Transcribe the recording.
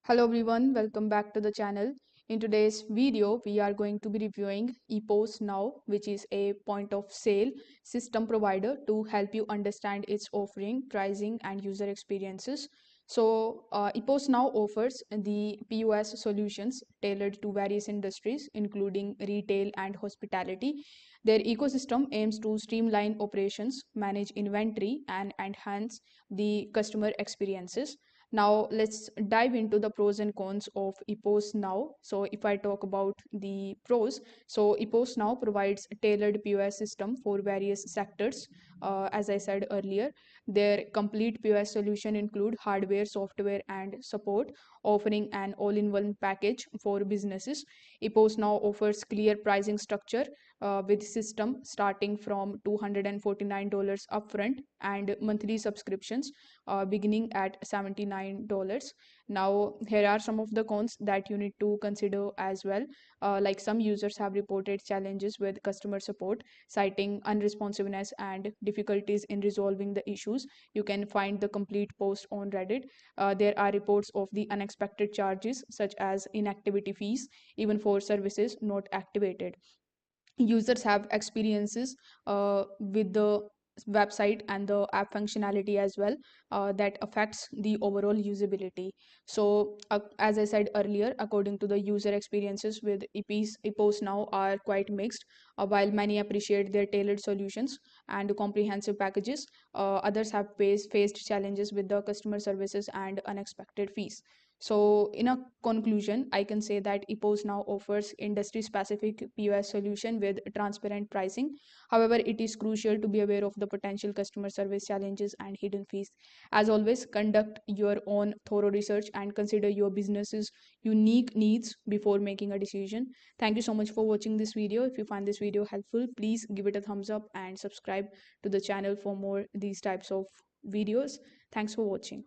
Hello everyone, welcome back to the channel. In today's video, we are going to be reviewing Epos Now, which is a point of sale system provider to help you understand its offering, pricing, and user experiences. Epos Now offers the POS solutions tailored to various industries, including retail and hospitality. Their ecosystem aims to streamline operations, manage inventory, and enhance the customer experiences. Now let's dive into the pros and cons of Epos Now. So if I talk about the pros, so Epos Now provides a tailored POS system for various sectors. As I said earlier, their complete POS solution include hardware, software, and support, offering an all-in-one package for businesses. Epos Now offers clear pricing structure with system starting from $249 upfront and monthly subscriptions beginning at $79. Now, here are some of the cons that you need to consider as well. Like some users have reported challenges with customer support, citing unresponsiveness and difficulties in resolving the issues. You can find the complete post on Reddit. There are reports of the unexpected charges, such as inactivity fees, even for services not activated. Users have experiences with the website and the app functionality as well that affects the overall usability. As I said earlier, according to the user experiences with epos now are quite mixed. While many appreciate their tailored solutions and comprehensive packages, others have faced challenges with the customer services and unexpected fees. So, in a conclusion, I can say that EPOS now offers industry specific POS solution with transparent pricing. However, it is crucial to be aware of the potential customer service challenges and hidden fees. As always, conduct your own thorough research and consider your business's unique needs before making a decision. Thank you so much for watching this video. If you find this video helpful, please give it a thumbs up and subscribe to the channel for more these types of videos. Thanks for watching.